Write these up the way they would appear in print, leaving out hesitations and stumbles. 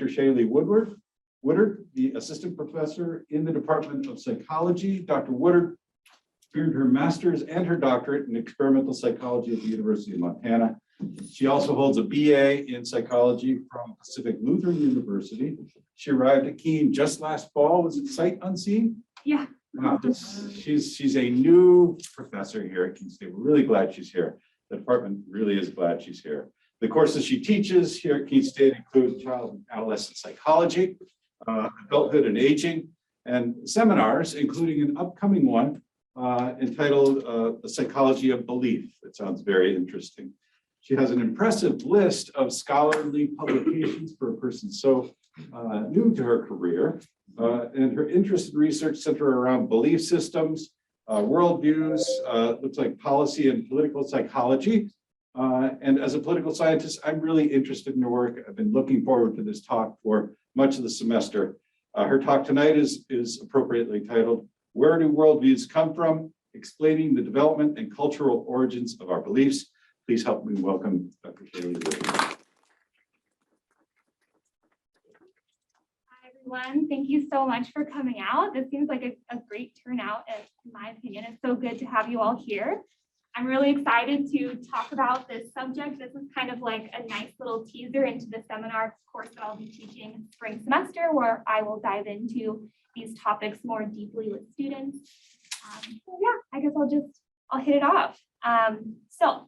Dr. Shaylee Woodard, the assistant professor in the Department of Psychology. Dr. Woodard earned her master's and her doctorate in experimental psychology at the University of Montana. She also holds a BA in psychology from Pacific Lutheran University. She arrived at Keene just last fall. Was it sight unseen? Yeah. Wow. She's a new professor here at Keene State. We're really glad she's here. The department really is glad she's here. The courses she teaches here at Keene State include child and adolescent psychology, adulthood and aging, and seminars, including an upcoming one entitled The Psychology of Belief. It sounds very interesting. She has an impressive list of scholarly publications for a person so new to her career, and her interest in research center around belief systems, worldviews, looks like policy and political psychology. And as a political scientist, I'm really interested in her work. I've been looking forward to this talk for much of the semester. Her talk tonight is appropriately titled, Where Do Worldviews Come From? Explaining the Development and Cultural Origins of Our Beliefs. Please help me welcome Dr. Shaylee Woodard. Hi, everyone. Thank you so much for coming out. This seems like a great turnout, in my opinion. It's so good to have you all here. I'm really excited to talk about this subject. This is kind of like a nice little teaser into the seminar course that I'll be teaching spring semester, where I will dive into these topics more deeply with students. So yeah, I guess I'll hit it off. So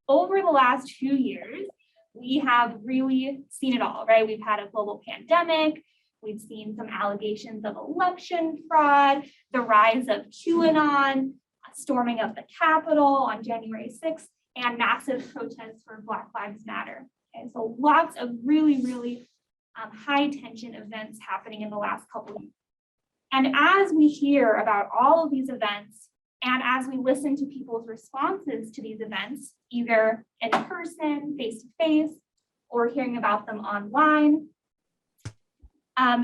over the last 2 years, we have really seen it all, right? We've had a global pandemic. We've seen some allegations of election fraud, the rise of QAnon, storming of the Capitol on January 6th, and massive protests for Black Lives Matter. And so lots of really high tension events happening in the last couple of years. And as we hear about all of these events, and as we listen to people's responses to these events, either in person, face-to-face, or hearing about them online,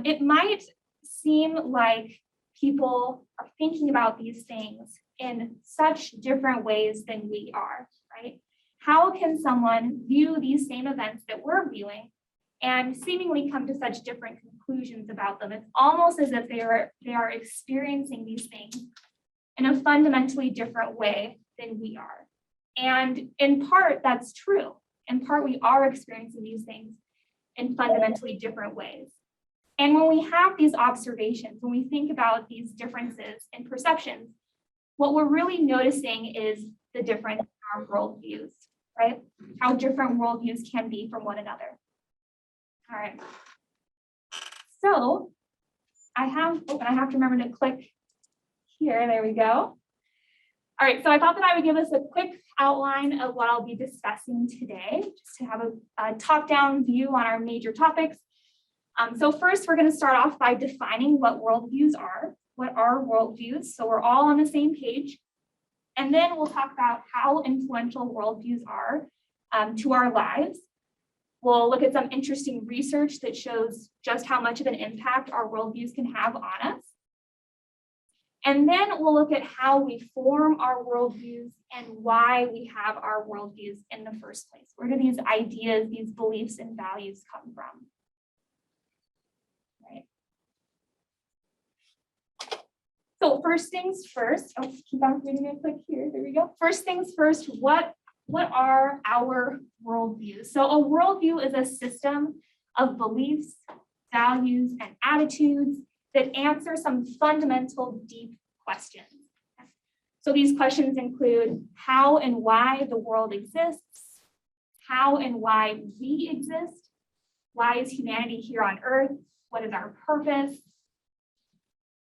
it might seem like people are thinking about these things in such different ways than we are, right? How can someone view these same events that we're viewing and seemingly come to such different conclusions about them? It's almost as if they are experiencing these things in a fundamentally different way than we are. And in part, that's true. In part, we are experiencing these things in fundamentally different ways. And when we have these observations, when we think about these differences in perceptions, what we're really noticing is the difference in our worldviews, right? How different worldviews can be from one another. All right. So I have to remember to click here. There we go. All right. So I thought that I would give us a quick outline of what I'll be discussing today, just to have a top-down view on our major topics. So first, we're going to start off by defining what worldviews are. What are worldviews? So we're all on the same page. And then we'll talk about how influential worldviews are to our lives. We'll look at some interesting research that shows just how much of an impact our worldviews can have on us. And then we'll look at how we form our worldviews and why we have our worldviews in the first place. Where do these ideas, these beliefs and values come from? So first things first, keep on reading it, click here, there we go. First things first, what are our worldviews? So a worldview is a system of beliefs, values, and attitudes that answer some fundamental deep questions. So these questions include how and why the world exists, how and why we exist, why is humanity here on earth, what is our purpose,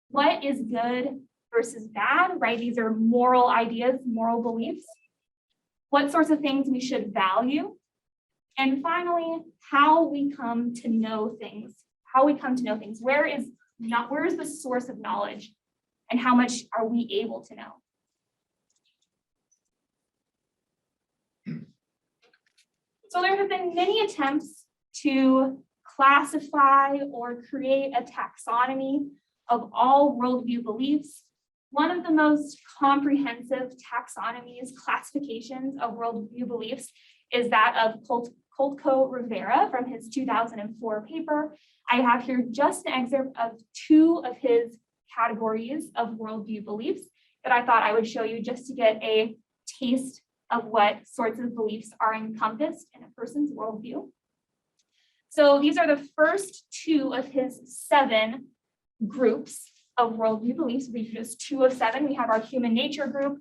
what is good versus bad, right? These are moral ideas, moral beliefs. What sorts of things we should value. And finally, how we come to know things. Where is the source of knowledge and how much are we able to know? So there have been many attempts to classify or create a taxonomy of all worldview beliefs. One of the most comprehensive taxonomies, classifications of worldview beliefs is that of Colco Rivera from his 2004 paper. I have here just an excerpt of 2 of his categories of worldview beliefs that I thought I would show you just to get a taste of what sorts of beliefs are encompassed in a person's worldview. So these are the first 2 of his 7 groups of worldview beliefs. These are just 2 of 7. We have our human nature group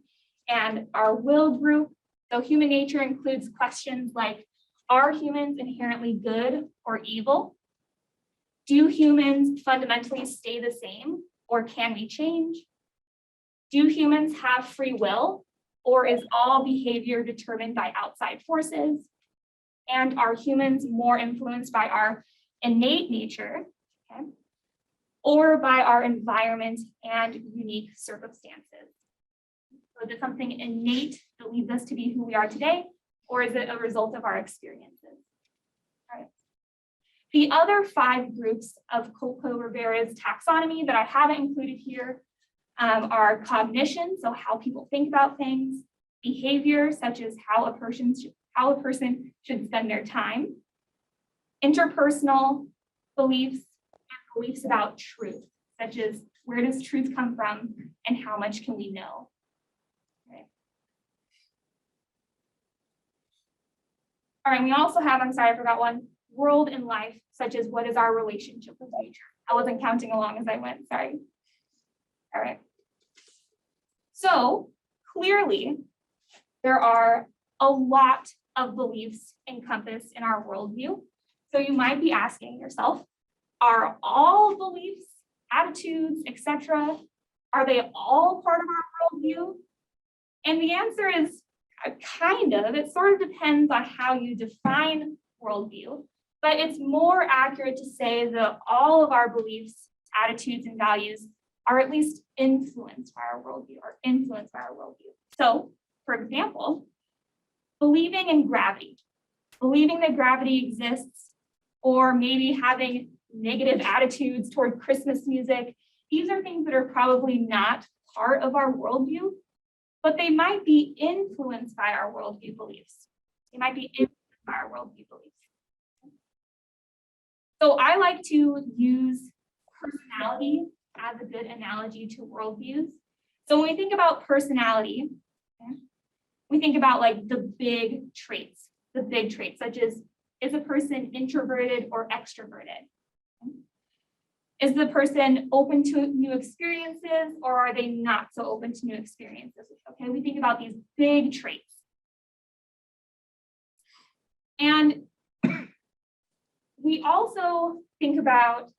and our will group. So human nature includes questions like, are humans inherently good or evil? Do humans fundamentally stay the same, or can we change? Do humans have free will, or is all behavior determined by outside forces? And are humans more influenced by our innate nature, okay, or by our environment and unique circumstances? So is it something innate that leads us to be who we are today, or is it a result of our experiences? All right. The other 5 groups of Colco Rivera's taxonomy that I haven't included here are cognition, so how people think about things, behavior, such as how a person should spend their time, interpersonal beliefs, and beliefs about truth, such as where does truth come from and how much can we know? Okay. All right, we also have, I'm sorry, I forgot one, world and life, such as what is our relationship with nature? I wasn't counting along as I went, sorry. All right. So clearly, there are a lot of beliefs encompassed in our worldview. So you might be asking yourself, are all beliefs, attitudes, etc., are they all part of our worldview? And the answer is kind of. It sort of depends on how you define worldview, but it's more accurate to say that all of our beliefs, attitudes, and values are at least influenced by our worldview, So, for example, believing in gravity, believing that gravity exists, or maybe having negative attitudes toward Christmas music, these are things that are probably not part of our worldview, but they might be influenced by our worldview beliefs. So I like to use personality as a good analogy to worldviews. So when we think about personality, okay, we think about like the big traits, such as, is a person introverted or extroverted? Okay. Is the person open to new experiences, or are they not so open to new experiences? Okay, we think about these big traits. And we also think about,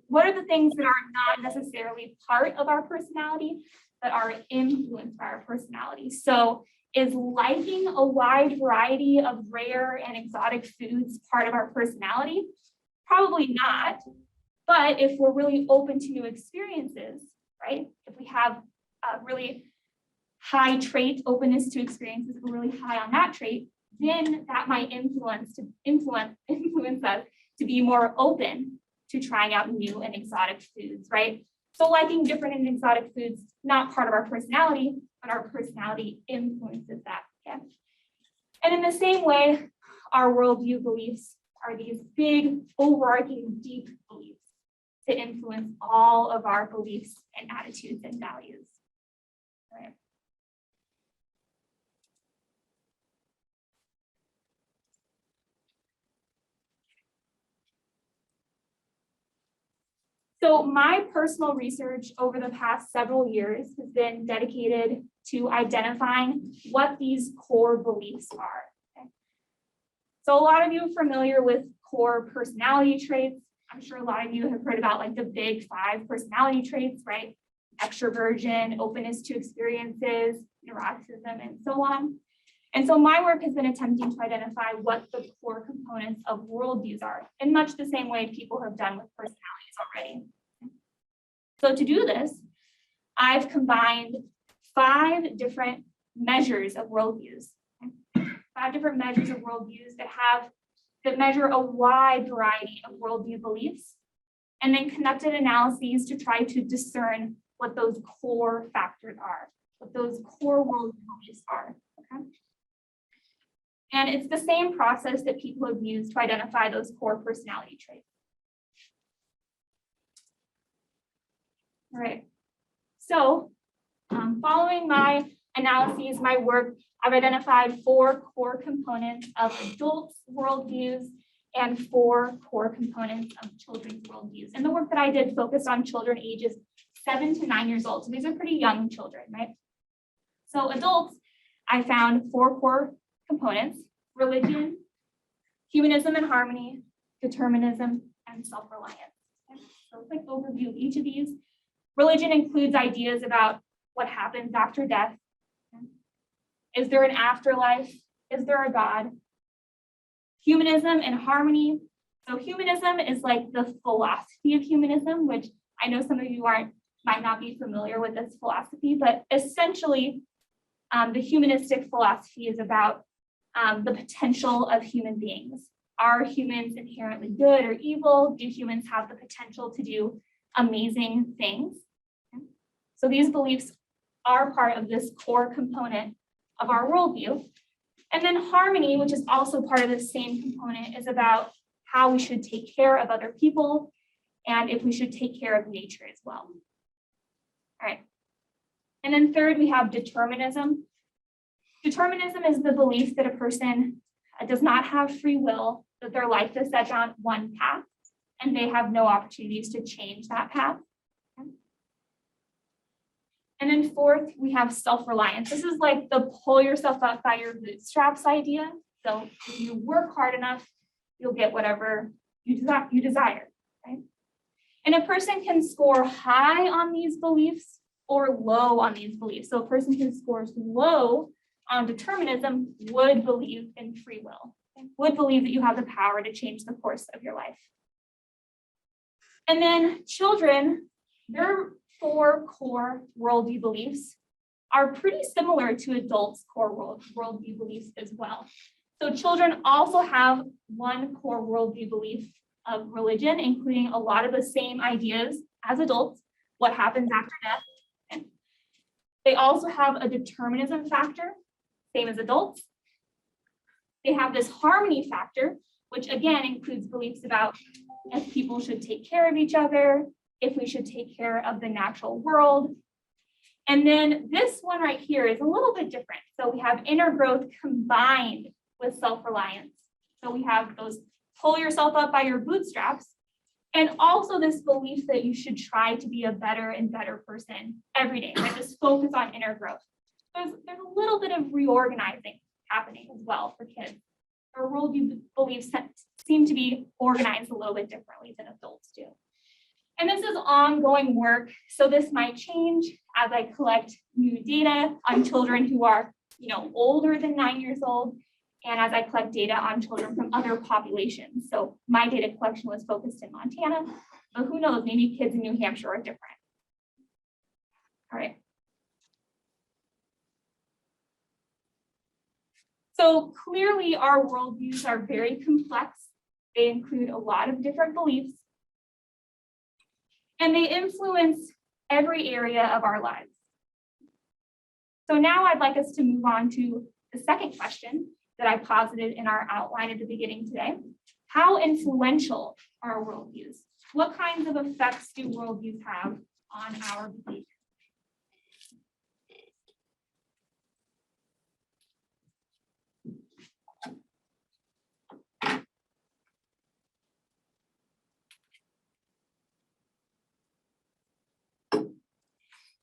what are the things that are not necessarily part of our personality, but are influenced by our personality? So is liking a wide variety of rare and exotic foods part of our personality? Probably not. But if we're really open to new experiences, right? If we have a really high trait, openness to experiences, we're really high on that trait, then that might influence us to be more open to trying out new and exotic foods, right? So liking different and exotic foods, not part of our personality, but our personality influences that, okay? And in the same way, our worldview beliefs are these big, overarching, deep beliefs to influence all of our beliefs and attitudes and values, right? So my personal research over the past several years has been dedicated to identifying what these core beliefs are. Okay? So a lot of you are familiar with core personality traits. I'm sure a lot of you have heard about like the big 5 personality traits, right? Extroversion, openness to experiences, neuroticism, and so on. And so my work has been attempting to identify what the core components of worldviews are, in much the same way people have done with personalities already. So to do this, I've combined 5 different measures of worldviews, 5 different measures of worldviews that measure a wide variety of worldview beliefs, and then conducted analyses to try to discern what those core factors are, what those core worldview beliefs are. Okay. And it's the same process that people have used to identify those core personality traits. All right. So following my analyses, my work, I've identified 4 core components of adults' worldviews and 4 core components of children's worldviews. And the work that I did focused on children ages 7 to 9 years old. So these are pretty young children, right? So adults, I found 4 core components: religion, humanism and harmony, determinism, and self-reliance. Okay? So a quick overview of each of these. Religion includes ideas about what happens after death. Okay? Is there an afterlife? Is there a God? Humanism and harmony. So humanism is like the philosophy of humanism, which I know some of you might not be familiar with this philosophy, but essentially the humanistic philosophy is about the potential of human beings. Are humans inherently good or evil? Do humans have the potential to do amazing things? Okay. So these beliefs are part of this core component of our worldview. And then harmony, which is also part of the same component, is about how we should take care of other people and if we should take care of nature as well. All right. And then third, we have determinism. Determinism is the belief that a person does not have free will, that their life is set on one path, and they have no opportunities to change that path. Okay. And then fourth, we have self-reliance. This is like the pull yourself up by your bootstraps idea. So if you work hard enough, you'll get whatever you desire, right? And a person can score high on these beliefs or low on these beliefs. So a person who scores low on determinism would believe in free will, okay? Would believe that you have the power to change the course of your life. And then children, their 4 core worldview beliefs are pretty similar to adults' core worldview beliefs as well. So children also have 1 core worldview belief of religion, including a lot of the same ideas as adults, what happens after death. Okay. They also have a determinism factor, same as adults. They have this harmony factor, which again includes beliefs about if people should take care of each other, if we should take care of the natural world. And then this one right here is a little bit different. So we have inner growth combined with self-reliance. So we have those pull yourself up by your bootstraps, and also this belief that you should try to be a better and better person every day, right? Just focus on inner growth. There's a little bit of reorganizing happening as well for kids. Our worldview beliefs seem to be organized a little bit differently than adults do. And this is ongoing work, so this might change as I collect new data on children who are, older than 9 years old, and as I collect data on children from other populations. So my data collection was focused in Montana, but who knows, maybe kids in New Hampshire are different. All right. So clearly our worldviews are very complex. They include a lot of different beliefs, and they influence every area of our lives. So now I'd like us to move on to the second question that I posited in our outline at the beginning today. How influential are worldviews? What kinds of effects do worldviews have on our behavior?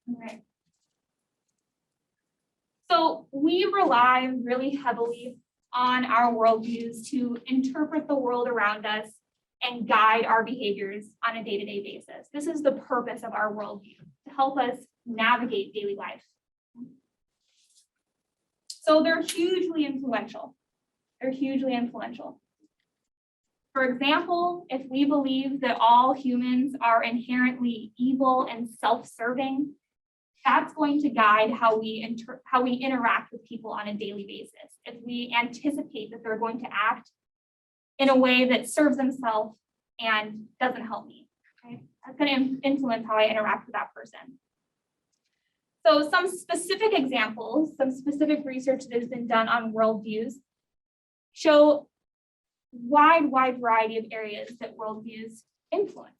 All right. So we rely really heavily on our worldviews to interpret the world around us and guide our behaviors on a day-to-day basis. This is the purpose of our worldview, to help us navigate daily life. So they're hugely influential. They're hugely influential. For example, if we believe that all humans are inherently evil and self-serving, that's going to guide how we interact with people on a daily basis. If we anticipate that they're going to act in a way that serves themselves and doesn't help me, okay? That's going to influence how I interact with that person. So some specific examples, some specific research that has been done on worldviews show wide variety of areas that worldviews influence.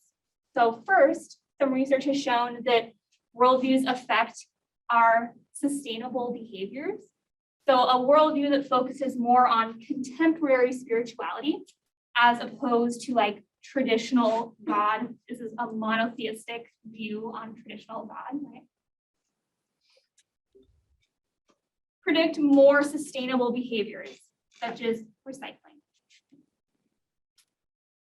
So first, some research has shown that worldviews affect our sustainable behaviors. So a worldview that focuses more on contemporary spirituality as opposed to like traditional God. This is a monotheistic view on traditional God, right? Predict more sustainable behaviors, such as recycling.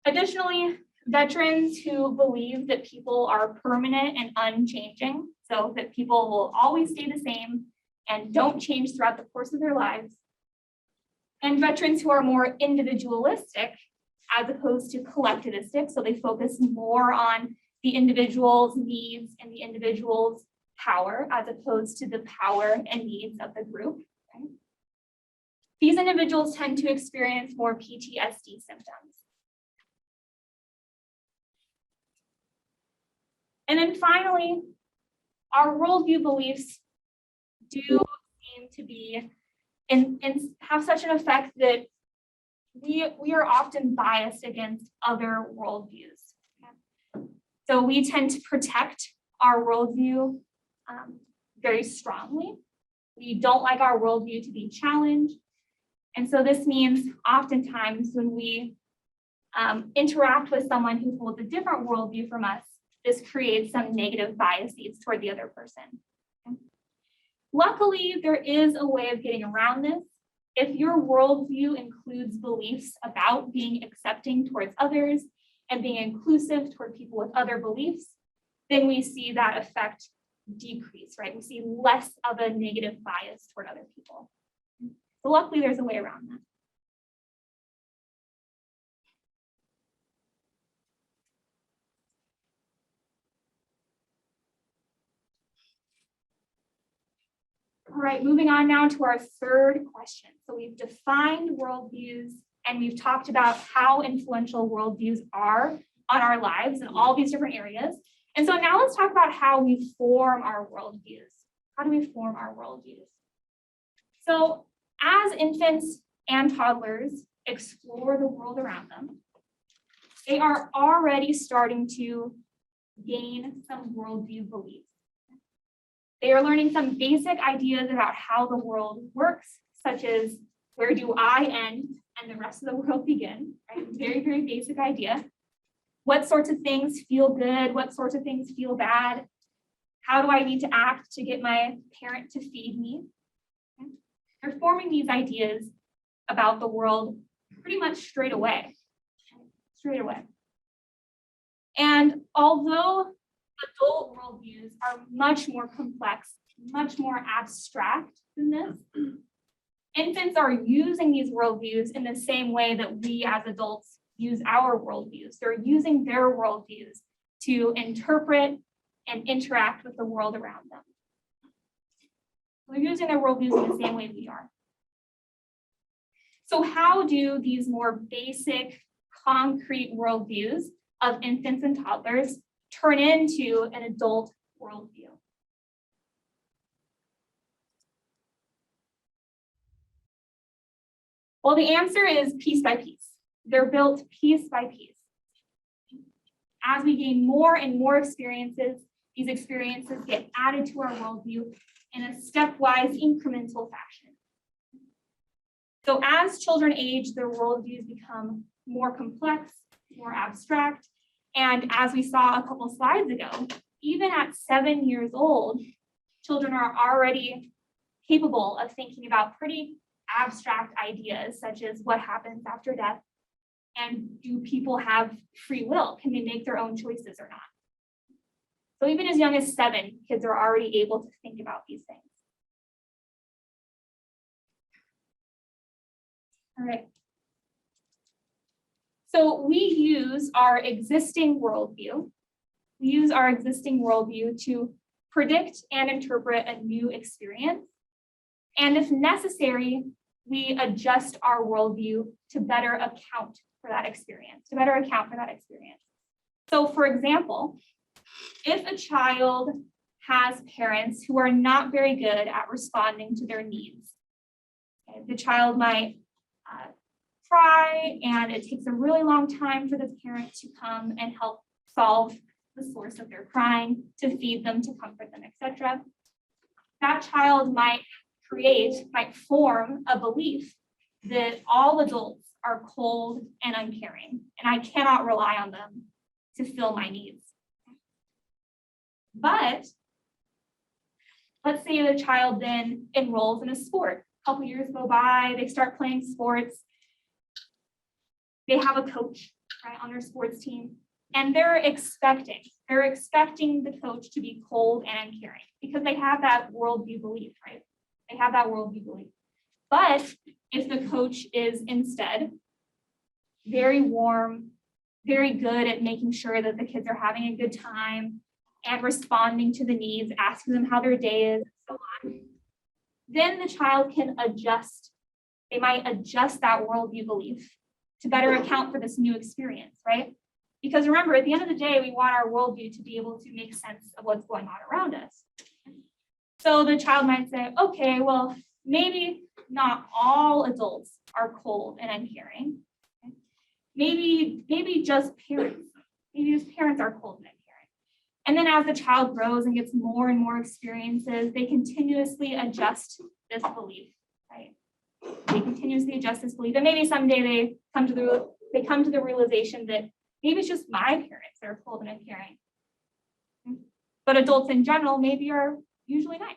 Additionally, veterans who believe that people are permanent and unchanging, so that people will always stay the same and don't change throughout the course of their lives, and veterans who are more individualistic as opposed to collectivistic, so they focus more on the individual's needs and the individual's power as opposed to the power and needs of the group. Okay? These individuals tend to experience more PTSD symptoms. And then finally, our worldview beliefs do seem to be and have such an effect that we are often biased against other worldviews. Okay? So we tend to protect our worldview very strongly. We don't like our worldview to be challenged. And so this means oftentimes when we interact with someone who holds a different worldview from us, this creates some negative biases toward the other person. Okay? Luckily, there is a way of getting around this. If your worldview includes beliefs about being accepting towards others and being inclusive toward people with other beliefs, then we see that effect decrease, right? We see less of a negative bias toward other people. So luckily, there's a way around that. All right, moving on now to our third question. So we've defined worldviews and we've talked about how influential worldviews are on our lives in all these different areas. And so now let's talk about how we form our worldviews. How do we form our worldviews? So as infants and toddlers explore the world around them, they are already starting to gain some worldview beliefs. They are learning some basic ideas about how the world works, such as where do I end and the rest of the world begin, right? Very basic idea. What sorts of things feel good? What sorts of things feel bad? How do I need to act to get my parent to feed me? Okay? They're forming these ideas about the world pretty much straight away. And although adult worldviews are much more complex, much more abstract than this, infants are using these worldviews in the same way that we as adults use our worldviews. They're using their worldviews to interpret and interact with the world around them. They're using their worldviews in the same way we are. So how do these more basic, concrete worldviews of infants and toddlers turn into an adult worldview? Well, the answer is piece by piece. They're built piece by piece. As we gain more and more experiences, these experiences get added to our worldview in a stepwise, incremental fashion. So as children age, their worldviews become more complex, more abstract, and as we saw a couple slides ago, even at 7 years old, children are already capable of thinking about pretty abstract ideas, such as what happens after death, and do people have free will? Can they make their own choices or not? So even as young as 7, kids are already able to think about these things. All right. So we use our existing worldview. We use our existing worldview to predict and interpret a new experience. And if necessary, we adjust our worldview to better account for that experience, So for example, if a child has parents who are not very good at responding to their needs. Okay, the child might cry, and it takes a really long time for the parent to come and help solve the source of their crying, to feed them, to comfort them, etc. That child might form a belief that all adults are cold and uncaring, and I cannot rely on them to fill my needs. But let's say the child then enrolls in a sport. A couple years go by, they start playing sports. They have a coach, right, on their sports team, and they're expecting the coach to be cold and uncaring because they have that worldview belief, right? They have that worldview belief. But if the coach is instead very warm, very good at making sure that the kids are having a good time and responding to the needs, asking them how their day is, and so on, then the child can adjust. They might adjust that worldview belief to better account for this new experience, right? Because remember, at the end of the day, we want our worldview to be able to make sense of what's going on around us. So the child might say, okay, well, maybe not all adults are cold and uncaring. Maybe just parents. Maybe just parents are cold and uncaring. And then as the child grows and gets more and more experiences, they continuously adjust this belief, right? They continuously adjust this belief. And maybe someday they come to the realization that maybe it's just my parents that are cold and uncaring. But adults in general maybe are usually nice.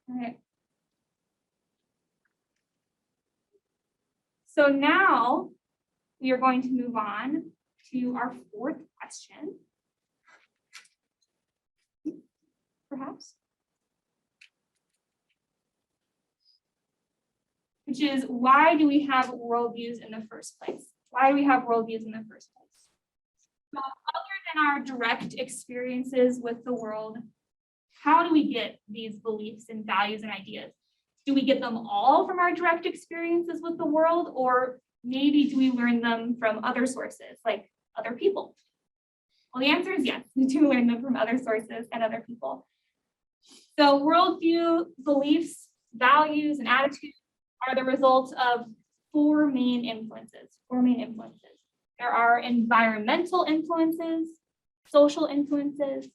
All right. So now we are going to move on to our fourth question, perhaps, which is, why do we have worldviews in the first place? Why do we have worldviews in the first place? So other than our direct experiences with the world, how do we get these beliefs and values and ideas? Do we get them all from our direct experiences with the world, or maybe do we learn them from other sources, like other people? Well, the answer is yes, we do learn them from other sources and other people. So worldview, beliefs, values, and attitudes are the result of four main influences. There are environmental influences, social influences,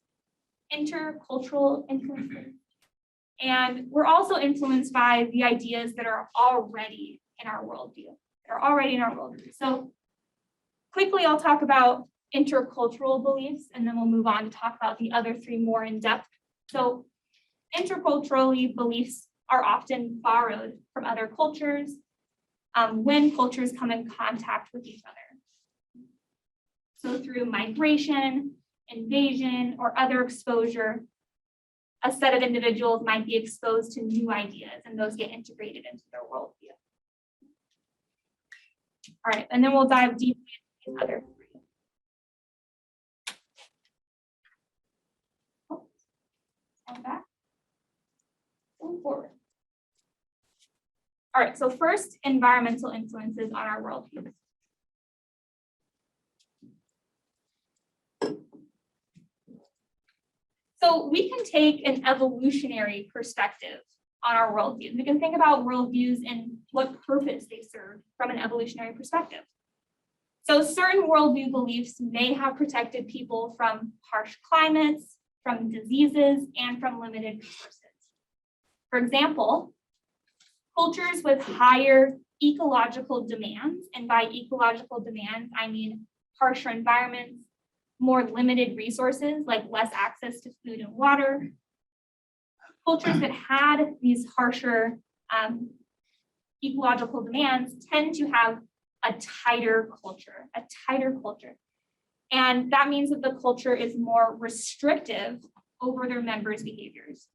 intercultural influences, and we're also influenced by the ideas that are already in our worldview. So quickly, I'll talk about intercultural beliefs, and then we'll move on to talk about the other three more in depth. So interculturally, beliefs are often borrowed from other cultures when cultures come in contact with each other. So through migration, invasion, or other exposure, a set of individuals might be exposed to new ideas, and those get integrated into their worldview. All right, and then we'll dive deeply into these other three. Stand back. Going forward. All right, so first, environmental influences on our worldview. So we can take an evolutionary perspective on our worldviews. We can think about worldviews and what purpose they serve from an evolutionary perspective. So certain worldview beliefs may have protected people from harsh climates, from diseases, and from limited resources. For example, cultures with higher ecological demands, and by ecological demands, I mean harsher environments, more limited resources like less access to food and water. Cultures that had these harsher ecological demands tend to have a tighter culture. And that means that the culture is more restrictive over their members' behaviors,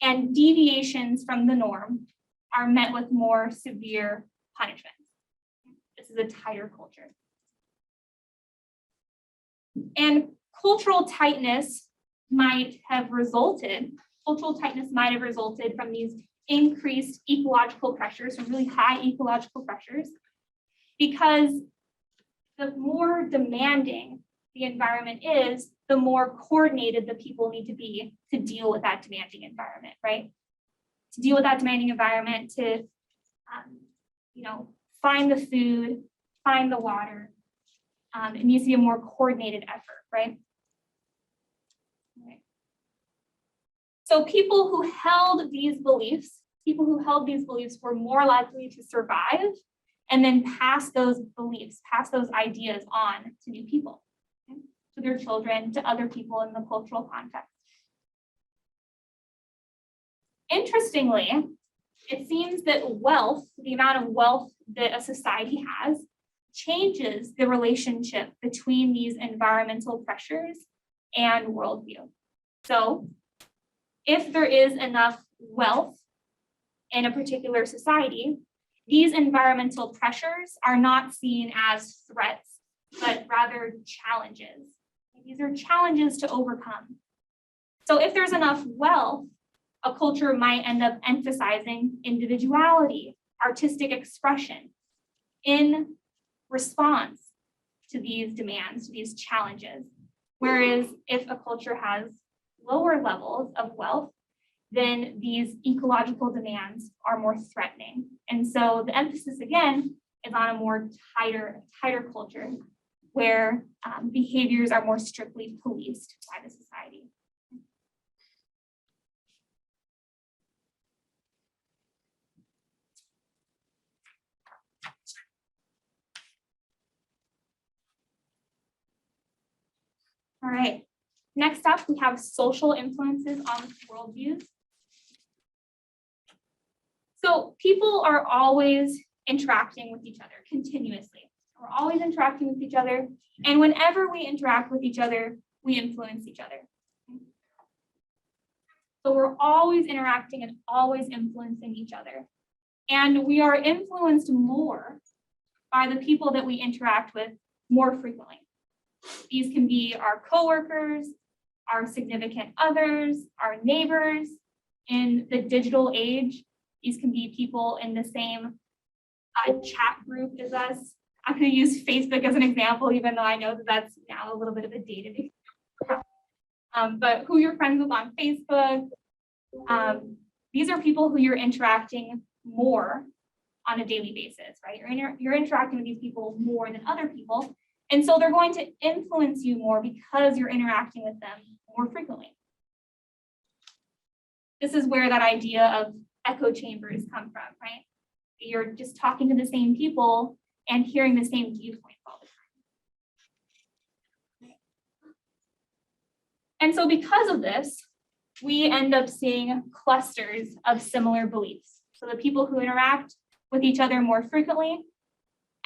and deviations from the norm are met with more severe punishment. This is a tighter culture. And cultural tightness might have resulted from these increased ecological pressures, from really high ecological pressures, because the more demanding the environment is, the more coordinated the people need to be to deal with that demanding environment, right? To deal with that demanding environment, to find the food, find the water. It needs to be a more coordinated effort, right? So people who held these beliefs were more likely to survive and then pass those beliefs, pass those ideas on to new people, okay? To their children, to other people in the cultural context. Interestingly, it seems that wealth, the amount of wealth that a society has, changes the relationship between these environmental pressures and worldview. So if there is enough wealth in a particular society, these environmental pressures are not seen as threats, but rather challenges. These are challenges to overcome. So if there's enough wealth, a culture might end up emphasizing individuality, artistic expression in response to these demands, to these challenges. Whereas if a culture has lower levels of wealth, then these ecological demands are more threatening. And so the emphasis again is on a more tighter culture where behaviors are more strictly policed by the society. All right, next up, we have social influences on worldviews. So people are always interacting with each other continuously. We're always interacting with each other. And whenever we interact with each other, we influence each other. So we're always interacting and always influencing each other. And we are influenced more by the people that we interact with more frequently. These can be our coworkers, our significant others, our neighbors. In the digital age, these can be people in the same chat group as us. I'm going to use Facebook as an example, even though I know that that's now a little bit of a dated example. But who you're friends with on Facebook, these are people who you're interacting more on a daily basis, right? You're interacting with these people more than other people. And so they're going to influence you more because you're interacting with them more frequently. This is where that idea of echo chambers come from, right? You're just talking to the same people and hearing the same viewpoints all the time. And so because of this, we end up seeing clusters of similar beliefs. So the people who interact with each other more frequently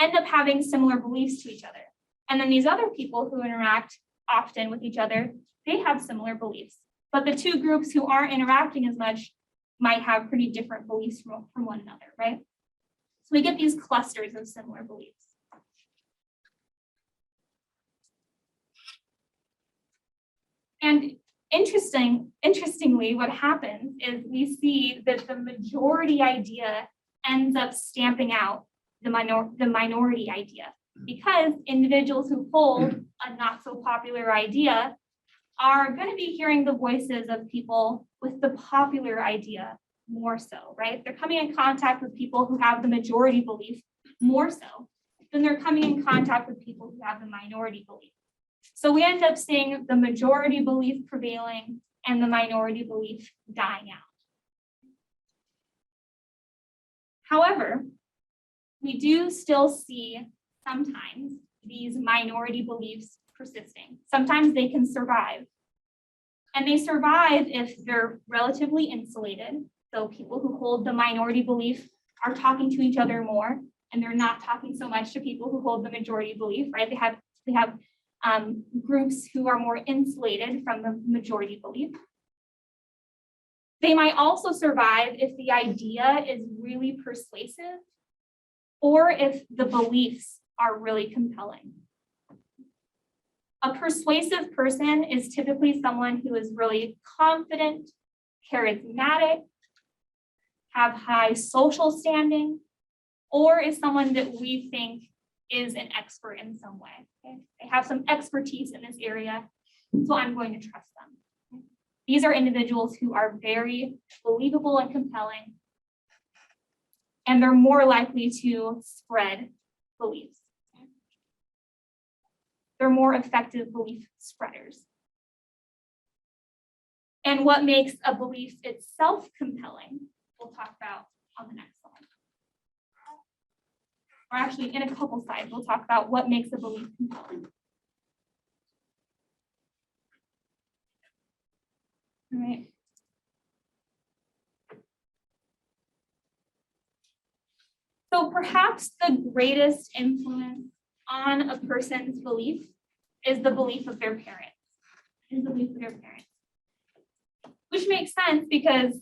end up having similar beliefs to each other. And then these other people who interact often with each other, they have similar beliefs. But the two groups who aren't interacting as much might have pretty different beliefs from one another, right? So we get these clusters of similar beliefs. And interestingly, what happens is we see that the majority idea ends up stamping out the minority idea, because individuals who hold a not so popular idea are going to be hearing the voices of people with the popular idea more so, right? They're coming in contact with people who have the majority belief more so than they're coming in contact with people who have the minority belief. So we end up seeing the majority belief prevailing and the minority belief dying out. However, we do still see sometimes these minority beliefs persisting. Sometimes they can survive. And they survive if they're relatively insulated. So people who hold the minority belief are talking to each other more, and they're not talking so much to people who hold the majority belief, right? They have groups who are more insulated from the majority belief. They might also survive if the idea is really persuasive or if the beliefs are really compelling. A persuasive person is typically someone who is really confident, charismatic, have high social standing, or is someone that we think is an expert in some way. Okay? They have some expertise in this area, so I'm going to trust them. These are individuals who are very believable and compelling, and they're more likely to spread beliefs. They're more effective belief spreaders. And what makes a belief itself compelling, we'll talk about on the next slide. Or actually, in a couple slides, we'll talk about what makes a belief compelling. All right. So perhaps the greatest influence on a person's belief is the belief of their parents. Which makes sense because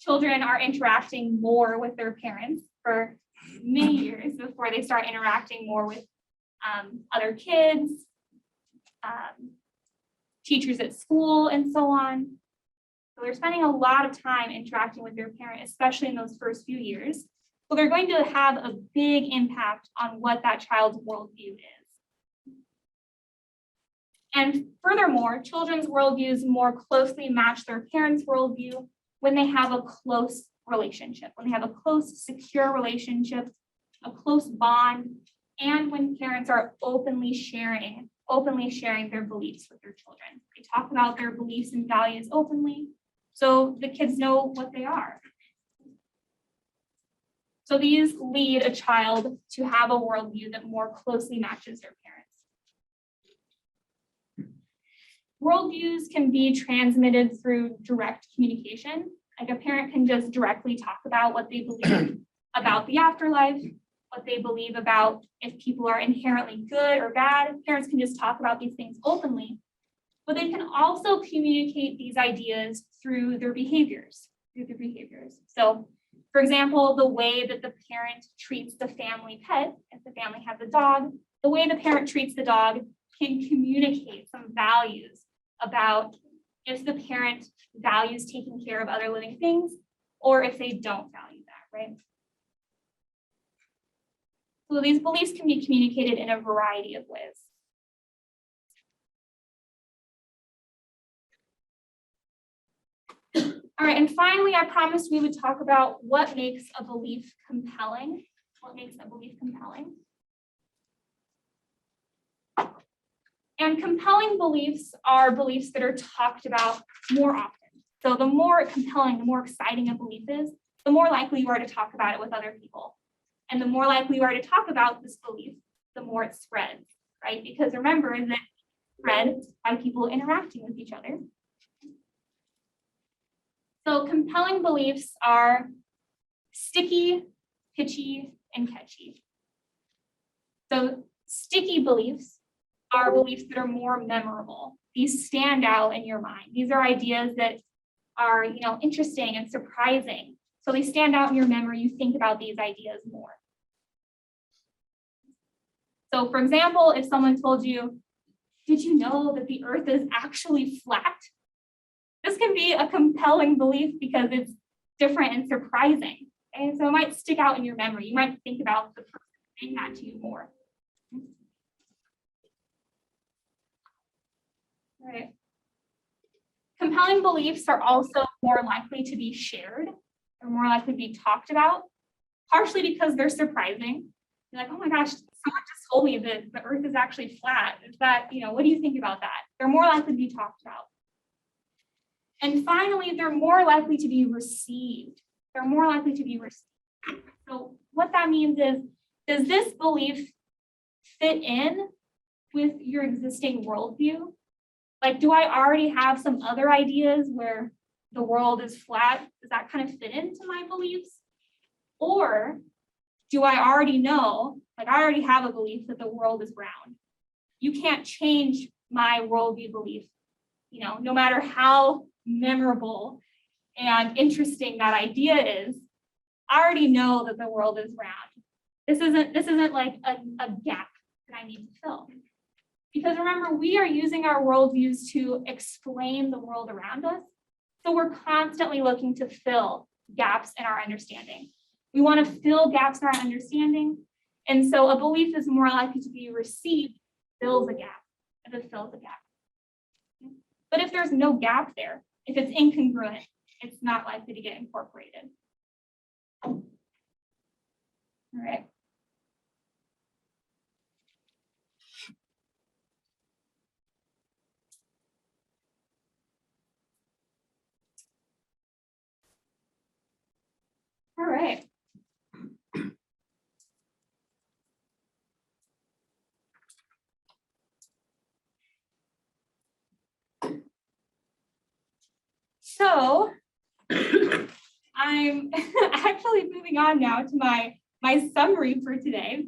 children are interacting more with their parents for many years before they start interacting more with other kids, teachers at school, and so on. So they're spending a lot of time interacting with their parent, especially in those first few years. So they're going to have a big impact on what that child's worldview is. And furthermore, children's worldviews more closely match their parents' worldview when they have a close relationship, when they have a close, secure relationship, a close bond, and when parents are openly sharing their beliefs with their children. They talk about their beliefs and values openly, so the kids know what they are. So these lead a child to have a worldview that more closely matches their parents. Worldviews can be transmitted through direct communication. Like a parent can just directly talk about what they believe about the afterlife, what they believe about if people are inherently good or bad. Parents can just talk about these things openly, but they can also communicate these ideas through their behaviors. So, for example, the way that the parent treats the family pet, if the family has a dog, the way the parent treats the dog can communicate some values about if the parent values taking care of other living things or if they don't value that, right? So these beliefs can be communicated in a variety of ways. All right, and finally, I promised we would talk about what makes a belief compelling. What makes a belief compelling? And compelling beliefs are beliefs that are talked about more often. So the more compelling, the more exciting a belief is, the more likely you are to talk about it with other people. And the more likely you are to talk about this belief, the more it spreads, right? Because remember that it's spread by people interacting with each other. So compelling beliefs are sticky, pitchy, and catchy. So sticky beliefs are beliefs that are more memorable. These stand out in your mind. These are ideas that are, interesting and surprising. So they stand out in your memory. You think about these ideas more. So for example, if someone told you, did you know that the earth is actually flat? This can be a compelling belief because it's different and surprising. And so it might stick out in your memory. You might think about the person saying that to you more. All right. Compelling beliefs are also more likely to be shared or more likely to be talked about, partially because they're surprising. You're like, oh my gosh, someone just told me that the earth is actually flat. Is that, what do you think about that? They're more likely to be talked about. And finally, they're more likely to be received. So what that means is, does this belief fit in with your existing worldview? Like, do I already have some other ideas where the world is flat? Does that kind of fit into my beliefs? Or do I already know, like I already have a belief that the world is round? You can't change my worldview belief, no matter how memorable and interesting that idea is. I already know that the world is round. This isn't like a gap that I need to fill. Because remember, we are using our worldviews to explain the world around us. So we're constantly looking to fill gaps in our understanding. We want to fill gaps in our understanding, And so a belief is more likely to be received, fills a gap, if it fills a gap. But if there's no gap there, if it's incongruent, it's not likely to get incorporated. All right. All right. So I'm actually moving on now to my summary for today.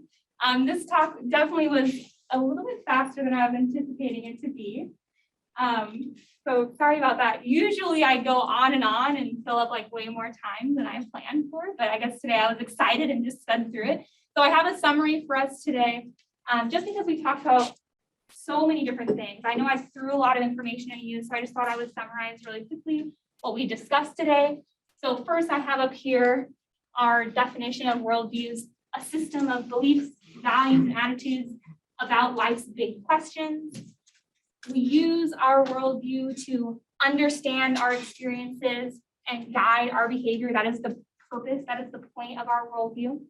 This talk definitely was a little bit faster than I was anticipating it to be. So sorry about that. Usually I go on and fill up like way more time than I planned for, but I guess today I was excited and just sped through it. So I have a summary for us today, just because we talked about so many different things. I know I threw a lot of information at you, so I just thought I would summarize really quickly what we discussed today. So first I have up here our definition of worldviews, a system of beliefs, values, and attitudes about life's big questions. We use our worldview to understand our experiences and guide our behavior. That is the purpose, that is the point of our worldview.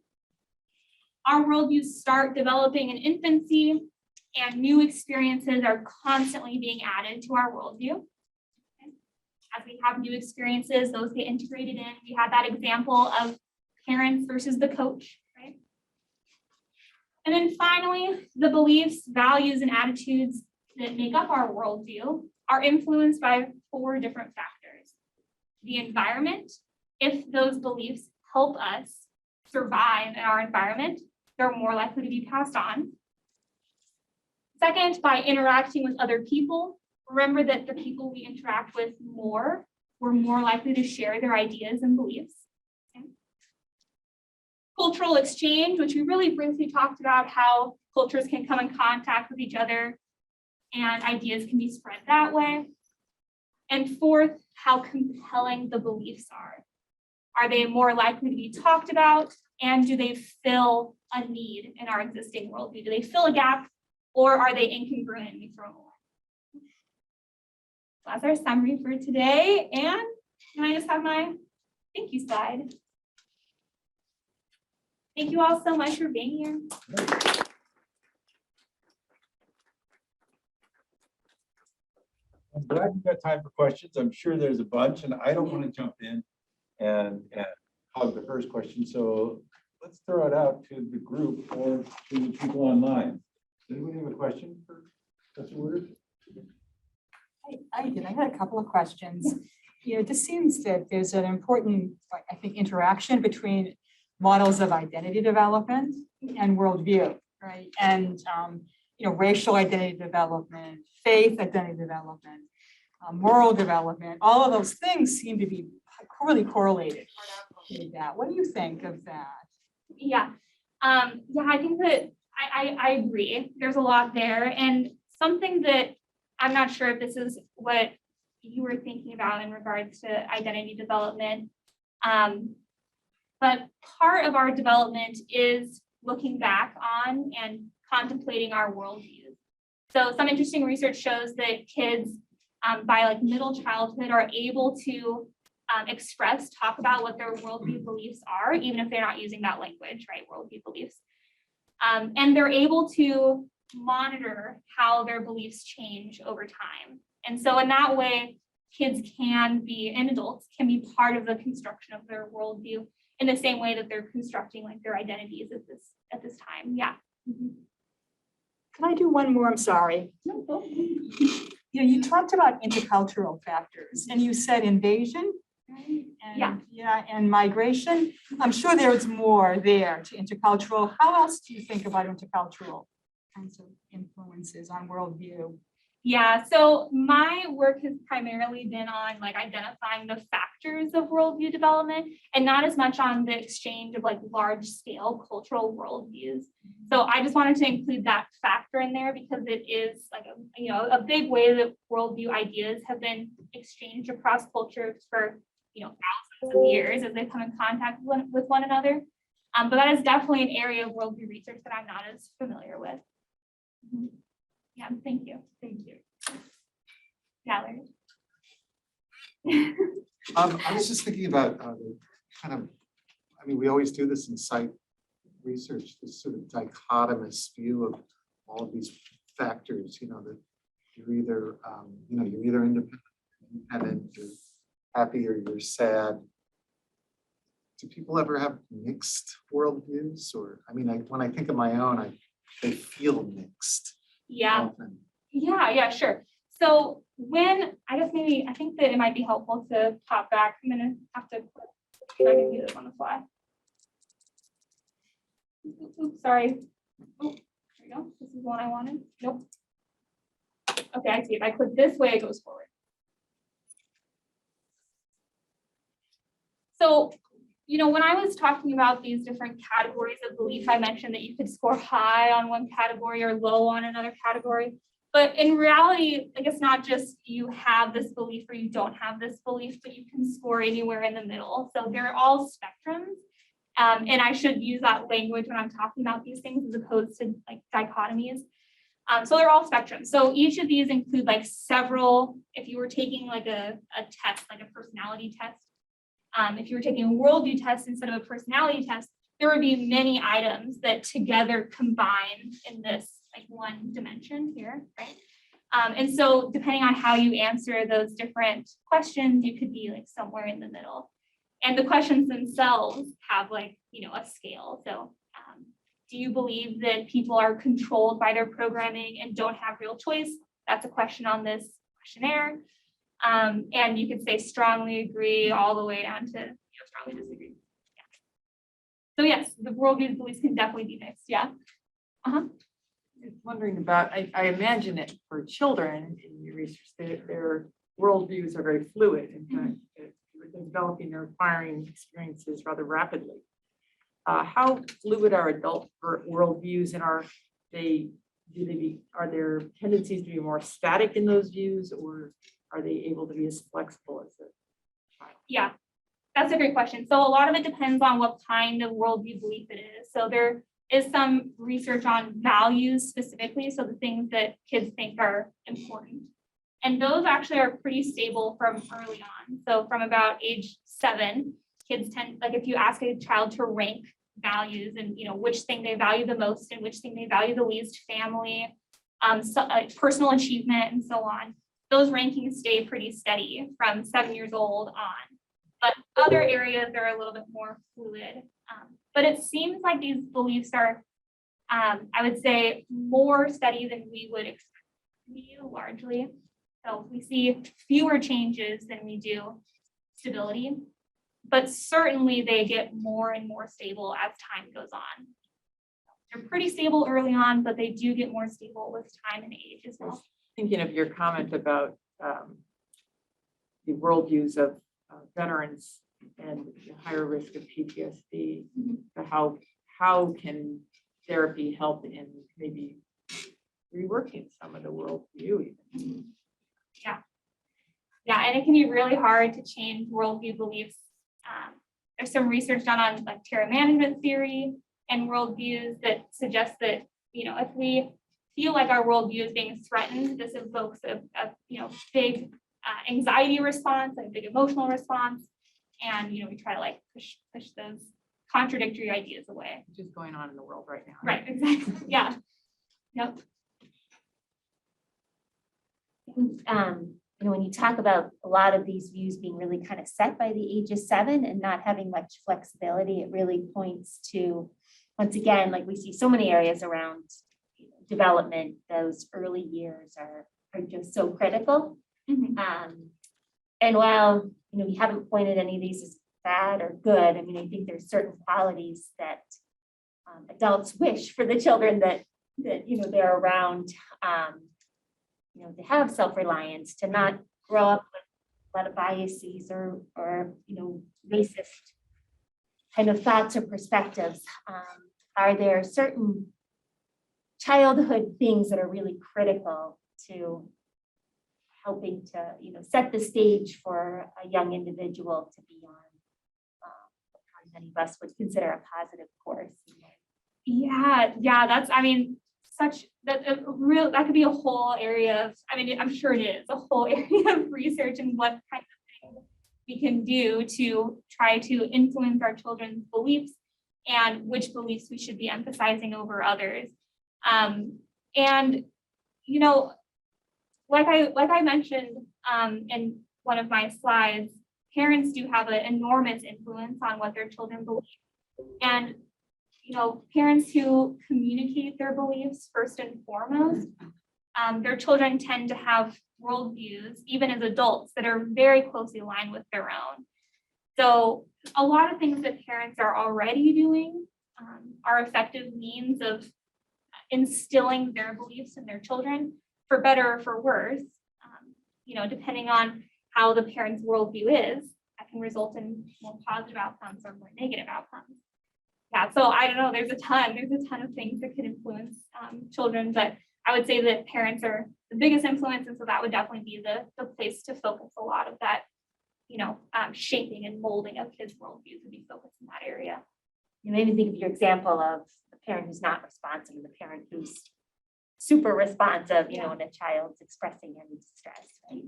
Our worldviews start developing in infancy, and new experiences are constantly being added to our worldview. As we have new experiences, those get integrated in. We had that example of parents versus the coach, right? And then finally, the beliefs, values, and attitudes that make up our worldview are influenced by 4 different factors. The environment, if those beliefs help us survive in our environment, they're more likely to be passed on. Second, by interacting with other people. Remember that the people we interact with more, we're more likely to share their ideas and beliefs. Okay. Cultural exchange, which we really briefly talked about how cultures can come in contact with each other and ideas can be spread that way. And fourth, how compelling the beliefs are. Are they more likely to be talked about, and do they fill a need in our existing worldview? Do they fill a gap, or are they incongruent and we throw them away? That's our summary for today. And can I just have my thank you slide? Thank you all so much for being here. I'm glad you got time for questions. I'm sure there's a bunch, and I don't want to jump in and hog the first question. So let's throw it out to the group or to the people online. Does anybody have a question for Professor Woodard? I did. I had a couple of questions. It just seems that there's an important, I think, interaction between models of identity development and worldview, right? And racial identity development, faith identity development, moral development. All of those things seem to be really correlated. What do you think of that? Yeah, I think that I agree. There's a lot there, and something that I'm not sure if this is what you were thinking about in regards to identity development, but part of our development is looking back on and contemplating our worldviews. So some interesting research shows that kids by like middle childhood are able to talk about what their worldview beliefs are, even if they're not using that language, right? Worldview beliefs. And they're able to monitor how their beliefs change over time. And so in that way, kids can be, and adults can be part of the construction of their worldview in the same way that they're constructing like their identities at this time. Yeah. Mm-hmm. Can I do one more? I'm sorry. No, go. You talked about intercultural factors, and you said invasion, right? And, and migration. I'm sure there's more there to intercultural. How else do you think about intercultural kinds of influences on worldview? Yeah, so my work has primarily been on like identifying the factors of worldview development and not as much on the exchange of like large scale cultural worldviews. So I just wanted to include that factor in there because it is like a big way that worldview ideas have been exchanged across cultures for thousands of years as they come in contact with one another. But that is definitely an area of worldview research that I'm not as familiar with. Yeah, thank you. Thank you. Yeah, Larry. I was just thinking about the kind of, I mean, we always do this in psych research, this sort of dichotomous view of all of these factors, that you're either, you're either independent, you're happy, or you're sad. Do people ever have mixed worldviews? Or, I mean, when I think of my own, they feel mixed. Yeah. Often. Yeah, sure. So I think that it might be helpful to pop back. I'm gonna have to see if I can do this on the fly. Oops, sorry. Oh, there we go. This is the one I wanted. Nope. Okay, I see. If I click this way, it goes forward. So, when I was talking about these different categories of belief, I mentioned that you could score high on one category or low on another category. But in reality, like, it's not just you have this belief or you don't have this belief, but you can score anywhere in the middle. So they're all spectrums. And I should use that language when I'm talking about these things as opposed to like dichotomies. So they're all spectrums. So each of these include like several, if you were taking like a test, like a personality test, if you were taking a worldview test instead of a personality test, there would be many items that together combine in this like one dimension here, right? And so depending on how you answer those different questions, you could be like somewhere in the middle. And the questions themselves have like, a scale. So do you believe that people are controlled by their programming and don't have real choice? That's a question on this questionnaire. And you could say strongly agree all the way down to strongly disagree. Yeah. So yes, the worldview beliefs can definitely be mixed. Yeah. Just wondering about, I imagine that for children in your research, their worldviews are very fluid. In fact, they're developing their acquiring experiences rather rapidly. How fluid are adult worldviews, and are there tendencies to be more static in those views, or are they able to be as flexible as a child? Yeah, that's a great question. So a lot of it depends on what kind of worldview belief it is. So there is some research on values specifically, so the things that kids think are important. And those actually are pretty stable from early on. So from about age 7, kids tend, like if you ask a child to rank values and which thing they value the most and which thing they value the least, family, personal achievement, and so on, those rankings stay pretty steady from 7 years old on. But other areas are a little bit more fluid. But it seems like these beliefs are, I would say, more steady than we would expect to be largely. So we see fewer changes than we do stability, but certainly they get more and more stable as time goes on. They're pretty stable early on, but they do get more stable with time and age as well. Thinking of your comment about the worldviews of veterans and the higher risk of PTSD, how can therapy help in maybe reworking some of the worldview even? Yeah, and it can be really hard to change worldview beliefs. There's some research done on like terror management theory and worldviews that suggest that, if we feel like our worldview is being threatened, this evokes a big anxiety response, like a big emotional response. And, we try to like push those contradictory ideas away. Which is going on in the world right now. Right, exactly. Yeah. Yep. When you talk about a lot of these views being really kind of set by the age of 7 and not having much flexibility, it really points to, once again, like we see so many areas around development, those early years are just so critical. Mhm. And while, we haven't pointed any of these as bad or good, I mean, I think there's certain qualities that adults wish for the children that they're around. To have self-reliance, to not grow up with a lot of biases or racist kind of thoughts or perspectives. Are there certain childhood things that are really critical to helping to, set the stage for a young individual to be on the many of us would consider a positive course. Yeah, that's, I mean, that could be a whole area of, I mean, I'm sure it is a whole area of research and what kind of things we can do to try to influence our children's beliefs and which beliefs we should be emphasizing over others. And, you know, like I mentioned in one of my slides, parents do have an enormous influence on what their children believe. And, you know, parents who communicate their beliefs first and foremost, their children tend to have worldviews, even as adults, that are very closely aligned with their own. So a lot of things that parents are already doing are effective means of instilling their beliefs in their children, for better or for worse. You know, depending on how the parent's worldview is, that can result in more positive outcomes or more negative outcomes. Yeah, so I don't know, there's a ton of things that could influence children, but I would say that parents are the biggest influence, and so that would definitely be the place to focus a lot of that, you know, shaping and molding of kids' worldviews would be focused in that area. You made me think of your example of the parent who's not responsive and the parent who's super responsive, you know, when a child's expressing any distress, right?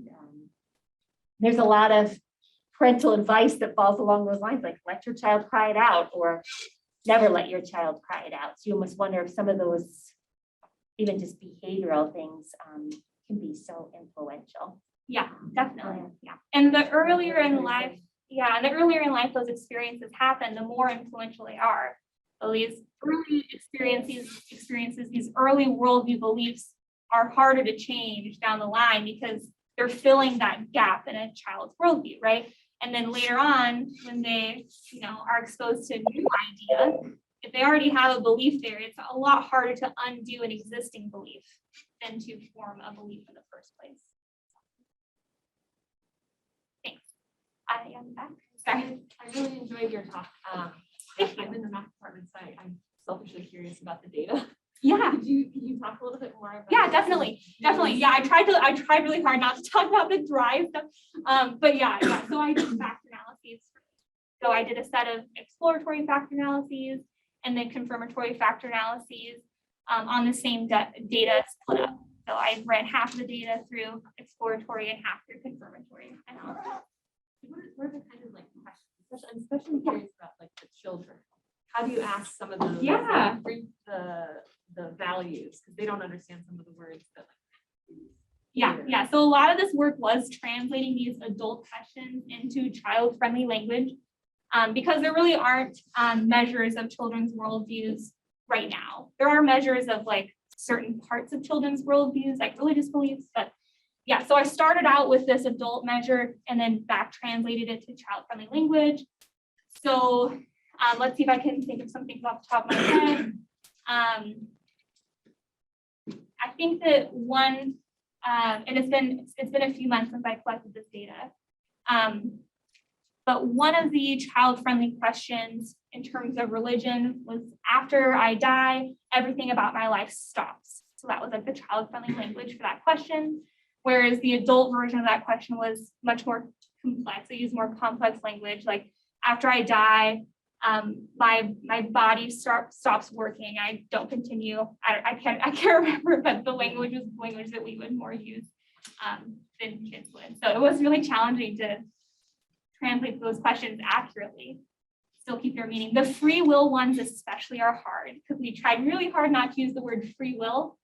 There's a lot of parental advice that falls along those lines, like let your child cry it out or never let your child cry it out. So you almost wonder if some of those, even just behavioral things, can be so influential. Yeah, definitely. Yeah. And the earlier in life those experiences happen, the more influential they are. So these early experiences, these early worldview beliefs are harder to change down the line because they're filling that gap in a child's worldview, right? And then later on, when they, you know, are exposed to a new idea, if they already have a belief there, it's a lot harder to undo an existing belief than to form a belief in the first place. Thanks. I'm back. Sorry. I really enjoyed your talk. I'm in the math department, so I'm selfishly curious about the data. Yeah. Could you talk a little bit more about? Yeah, definitely. Yeah, I tried really hard not to talk about the dry stuff. But yeah. So I did factor analyses. So I did a set of exploratory factor analyses and then confirmatory factor analyses on the same data split up. So I ran half of the data through exploratory and half through confirmatory analysis. What are the kind of like questions? I'm especially curious about like the children. How do you ask some of those? Yeah. The values, because they don't understand some of the words that Yeah. So a lot of this work was translating these adult questions into child-friendly language, because there really aren't measures of children's worldviews right now. There are measures of like certain parts of children's worldviews, like religious beliefs, but yeah, so I started out with this adult measure and then back translated it to child-friendly language. So let's see if I can think of some things off the top of my head. I think that one, and it's been a few months since I collected this data, but one of the child-friendly questions in terms of religion was, after I die, everything about my life stops. So that was like the child-friendly language for that question. Whereas the adult version of that question was much more complex. They use more complex language, like after I die, my body stops working. I don't continue. I can't remember, but the language was language that we would more use than kids would. So it was really challenging to translate those questions accurately, still keep their meaning. The free will ones especially are hard because we tried really hard not to use the word free will,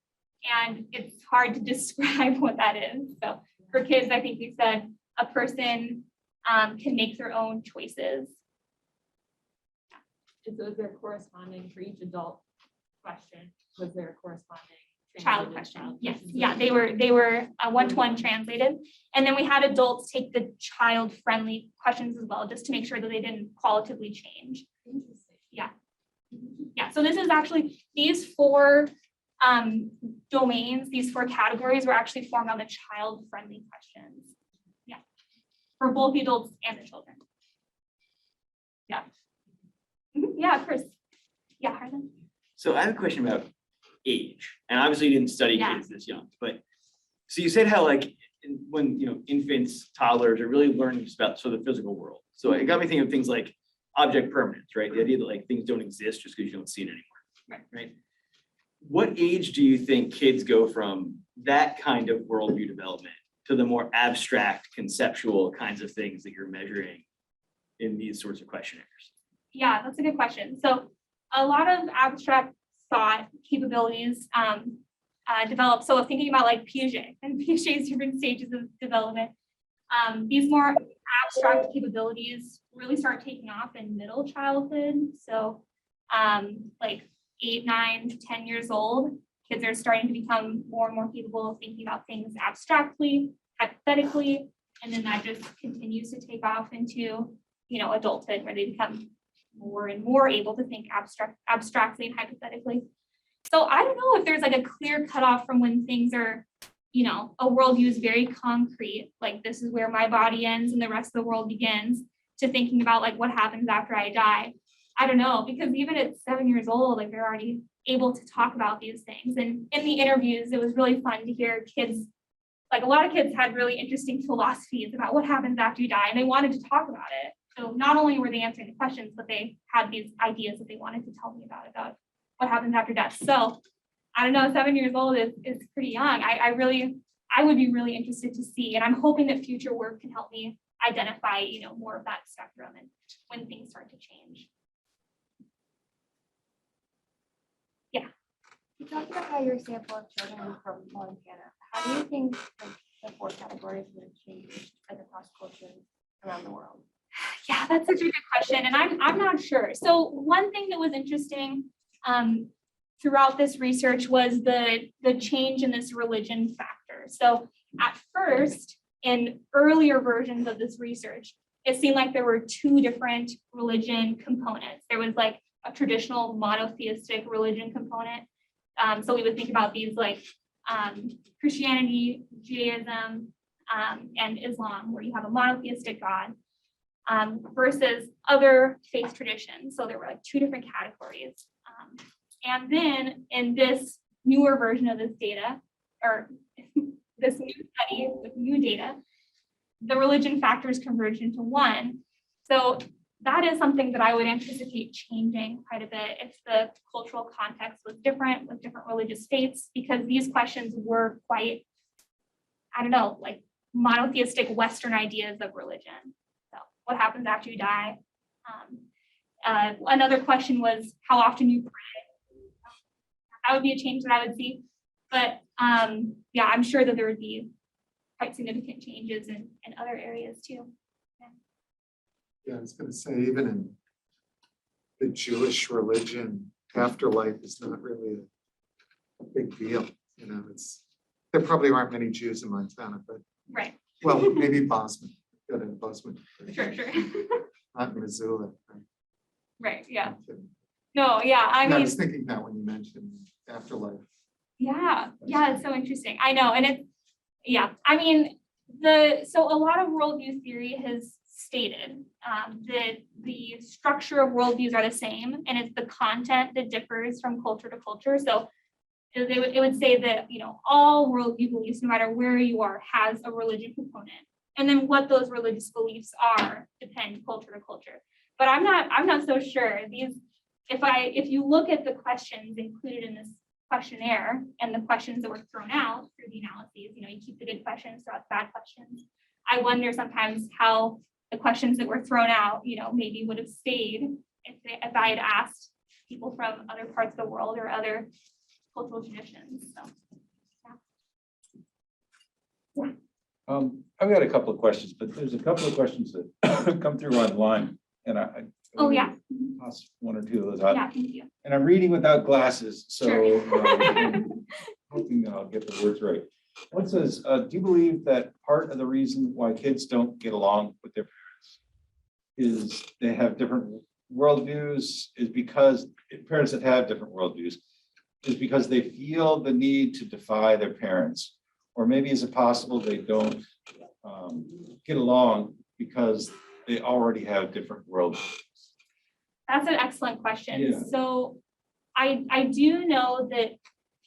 and it's hard to describe what that is. So for kids, I think we said a person can make their own choices. And so is there corresponding for each adult question? Was there a corresponding Child translated question? Yes. question? Yeah, they were one-to-one translated. And then we had adults take the child-friendly questions as well, just to make sure that they didn't qualitatively change. Interesting. Yeah. Yeah, so this is actually, these four domains, these four categories were actually formed on the child-friendly questions. Yeah, for both the adults and the children. Yeah. Yeah, Chris. Yeah, Harlan. So I have a question about age, and obviously you didn't study Yeah. kids this young, but so you said how like when infants, toddlers are really learning just about sort of the physical world. So it got me thinking of things like object permanence, right? The idea that like things don't exist just because you don't see it anymore. Right. What age do you think kids go from that kind of worldview development to the more abstract, conceptual kinds of things that you're measuring in these sorts of questionnaires? Yeah, that's a good question. So a lot of abstract thought capabilities develop. So thinking about like Piaget and Piaget's different stages of development, these more abstract capabilities really start taking off in middle childhood. So like 8, 9, 10 years old, kids are starting to become more and more capable of thinking about things abstractly, hypothetically, and then that just continues to take off into, you know, adulthood where they become more and more able to think abstractly and hypothetically. So I don't know if there's like a clear cutoff from when things are, you know, a worldview is very concrete, like this is where my body ends and the rest of the world begins, to thinking about like what happens after I die. I don't know, because even at 7 years old, like they're already able to talk about these things. And in the interviews, it was really fun to hear kids, like a lot of kids had really interesting philosophies about what happens after you die, and they wanted to talk about it. So not only were they answering the questions, but they had these ideas that they wanted to tell me about what happens after death. So I don't know, 7 years old is pretty young. I would be really interested to see, and I'm hoping that future work can help me identify, you know, more of that spectrum and when things start to change. You talked about how your sample of children from Montana. How do you think like, the 4 categories would change like across cultures around the world? Yeah, that's such a good question, and I'm not sure. So one thing that was interesting throughout this research was the change in this religion factor. So at first, in earlier versions of this research, it seemed like there were 2 different religion components. There was like a traditional monotheistic religion component. So we would think about these like Christianity, Judaism, and Islam, where you have a monotheistic God, versus other faith traditions. So there were like 2 different categories. And then in this newer version of this data, or this new study with new data, the religion factors converged into 1. So that is something that I would anticipate changing quite a bit if the cultural context was different with different religious faiths, because these questions were quite, I don't know, like monotheistic Western ideas of religion. So what happens after you die? Another question was how often you pray. That would be a change that I would see. But yeah, I'm sure that there would be quite significant changes in other areas too. Yeah, I was gonna say, even in the Jewish religion, afterlife is not really a big deal, you know, there probably aren't many Jews in Montana, but, Right. well, maybe Bosman, go to Bosman. Sure. Not Missoula. Right? Right. Yeah. I'm kidding. No. Yeah. I I mean, was thinking that when you mentioned afterlife. yeah. It's so interesting. I know, and I mean, so a lot of worldview theory has stated that the structure of worldviews are the same, and it's the content that differs from culture to culture. So it would say that, you know, all worldview beliefs, no matter where you are, has a religion component, and then what those religious beliefs are depend culture to culture. But I'm not so sure. If you look at the questions included in this questionnaire and the questions that were thrown out through the analyses, you know, you keep the good questions, throw out the bad questions. I wonder sometimes how the questions that were thrown out, you know, maybe would have stayed if I had asked people from other parts of the world or other cultural traditions. So, yeah. I've got a couple of questions, but there's a couple of questions that come through online, and I Oh, yeah. toss 1 or 2 of those out. Yeah, thank you. And I'm reading without glasses, so Sure. I'm hoping that I'll get the words right. One says, do you believe that part of the reason why kids don't get along with their parents is they have different worldviews, is because parents that have different worldviews, is because they feel the need to defy their parents? Or maybe is it possible they don't get along because they already have different worldviews? That's an excellent question. Yeah. So I do know that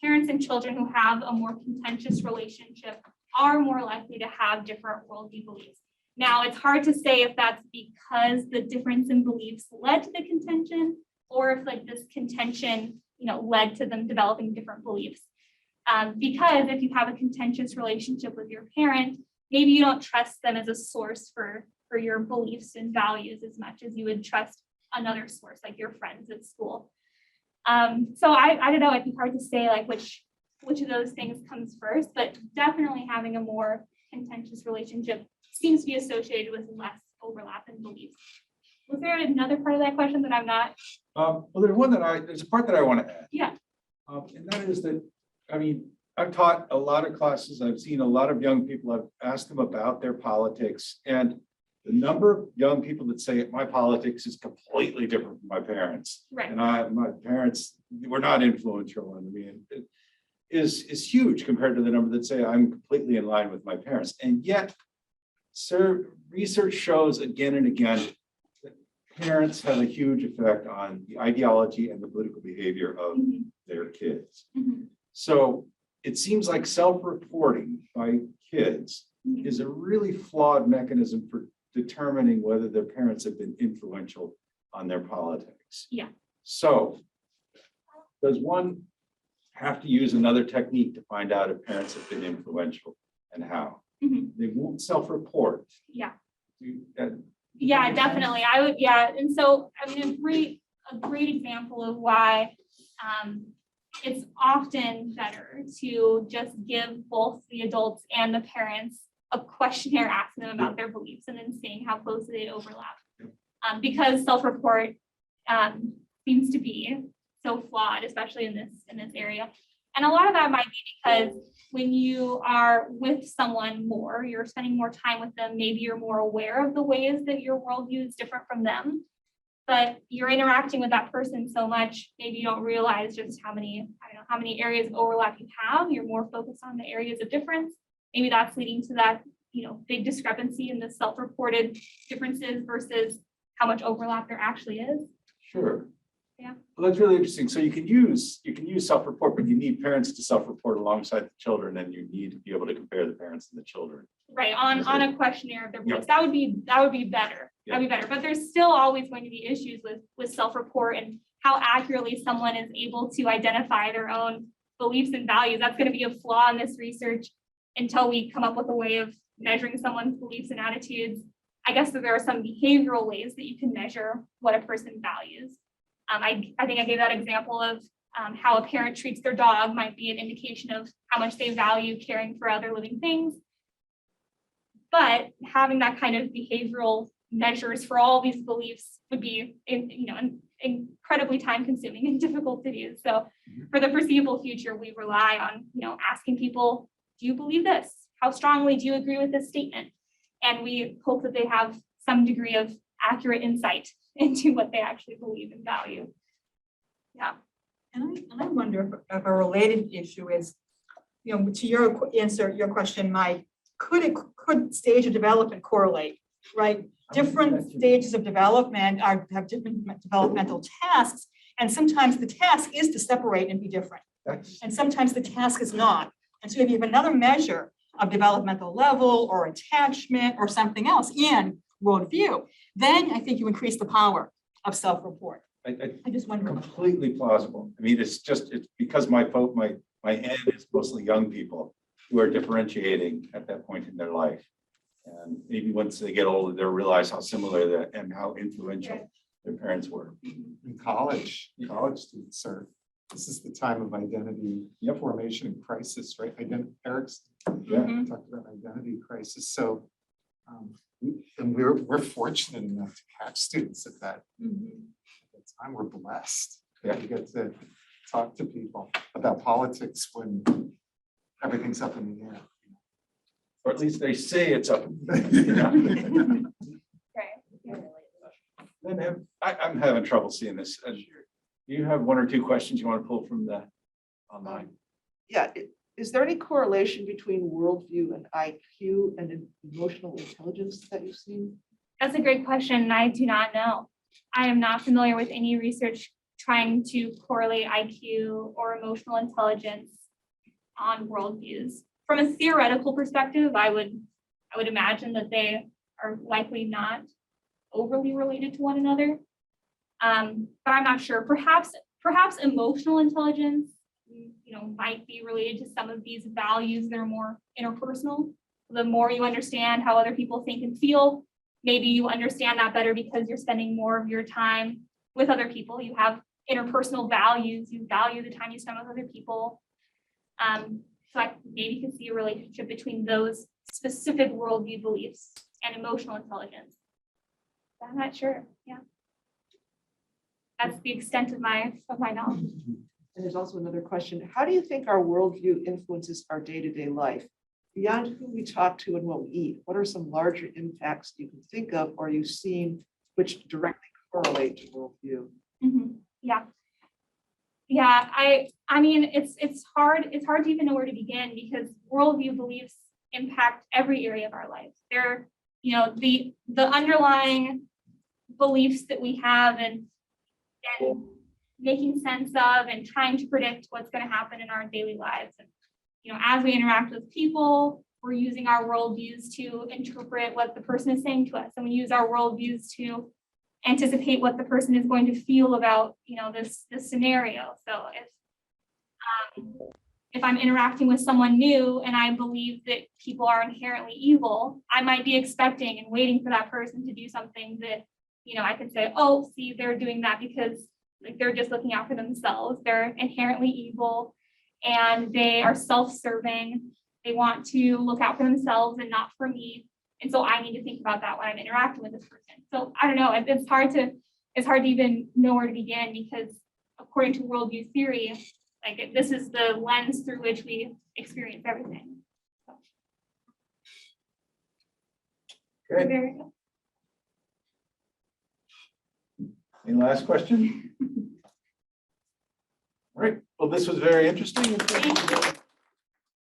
parents and children who have a more contentious relationship are more likely to have different worldview beliefs. Now, it's hard to say if that's because the difference in beliefs led to the contention, or if like this contention, led to them developing different beliefs. Because if you have a contentious relationship with your parent, maybe you don't trust them as a source for your beliefs and values as much as you would trust another source, like your friends at school. So I don't know, it'd be hard to say like which of those things comes first, but definitely having a more contentious relationship seems to be associated with less overlap in beliefs. Was there another part of that question that I'm not? Well, there's a part that I want to add. Yeah. And that is that, I've taught a lot of classes. I've seen a lot of young people. I've asked them about their politics, and the number of young people that say my politics is completely different from my parents. Right. And my parents were not influential on me. It is huge compared to the number that say I'm completely in line with my parents. And yet, research shows again and again that parents have a huge effect on the ideology and the political behavior of their kids. So it seems like self-reporting by kids is a really flawed mechanism for determining whether their parents have been influential on their politics. Yeah. So does one have to use another technique to find out if parents have been influential and how? They won't self-report. Yeah. Yeah, Definitely. I would, yeah. And so, a great example of why it's often better to just give both the adults and the parents a questionnaire asking them about their beliefs and then seeing how closely they overlap. Because self-report seems to be so flawed, especially in this area. And a lot of that might be because when you are with someone more, you're spending more time with them, maybe you're more aware of the ways that your worldview is different from them, but you're interacting with that person so much, maybe you don't realize just how many areas of overlap you have. You're more focused on the areas of difference. Maybe that's leading to that, big discrepancy in the self-reported differences versus how much overlap there actually is. Sure. Yeah. Well, that's really interesting. So you can use self-report, but you need parents to self-report alongside the children, and you need to be able to compare the parents and the children. Right, on a questionnaire of their beliefs. Yeah. That would be better. That'd be better. But there's still always going to be issues with self-report and how accurately someone is able to identify their own beliefs and values. That's going to be a flaw in this research until we come up with a way of measuring someone's beliefs and attitudes. I guess that there are some behavioral ways that you can measure what a person values. I think I gave that example of how a parent treats their dog might be an indication of how much they value caring for other living things. But having that kind of behavioral measures for all these beliefs would be, incredibly time consuming and difficult to do. So for the foreseeable future, we rely on, asking people, do you believe this? How strongly do you agree with this statement? And we hope that they have some degree of accurate insight into what they actually believe and value. Yeah. And I wonder if a related issue is, to your answer, your question, Mike, could stage of development correlate, right? Different stages of development have different developmental tasks, and sometimes the task is to separate and be different. And sometimes the task is not. And so if you have another measure of developmental level or attachment or something else in worldview, then I think you increase the power of self-report. I just wonder. Completely plausible. It's because my end is mostly young people who are differentiating at that point in their life. And maybe once they get older, they'll realize how similar and how influential their parents were. In college students this is the time of identity formation and crisis, right? Eric's talked about identity crisis. So, and we're fortunate enough to catch students at that time. We're blessed that we get to talk to people about politics when everything's up in the air. Or at least they say it's up. Then I'm having trouble seeing this. You have one or two questions you want to pull from the online? Yeah, is there any correlation between worldview and IQ and emotional intelligence that you've seen? That's a great question, and I do not know. I am not familiar with any research trying to correlate IQ or emotional intelligence on worldviews. From a theoretical perspective, I would imagine that they are likely not overly related to one another. But I'm not sure. Perhaps emotional intelligence, might be related to some of these values that are more interpersonal. The more you understand how other people think and feel, maybe you understand that better because you're spending more of your time with other people. You have interpersonal values. You value the time you spend with other people. So I maybe can see a relationship between those specific worldview beliefs and emotional intelligence. I'm not sure. Yeah. That's the extent of my knowledge. And there's also another question. How do you think our worldview influences our day-to-day life? Beyond who we talk to and what we eat, what are some larger impacts you can think of or you've seen which directly correlate to worldview? Yeah. Yeah, I mean, it's hard to even know where to begin because worldview beliefs impact every area of our life. They're, the underlying beliefs that we have and making sense of and trying to predict what's going to happen in our daily lives. And, as we interact with people, we're using our worldviews to interpret what the person is saying to us. And we use our worldviews to anticipate what the person is going to feel about, this scenario. So if I'm interacting with someone new and I believe that people are inherently evil, I might be expecting and waiting for that person to do something that, I could say, oh, see, they're doing that because they're just looking out for themselves. They're inherently evil and they are self-serving. They want to look out for themselves and not for me. And so I need to think about that when I'm interacting with this person. So I don't know, it's hard to even know where to begin because according to worldview theory, this is the lens through which we experience everything. So. Good. Very good. Any last question? All right, well, this was very interesting. Thank you.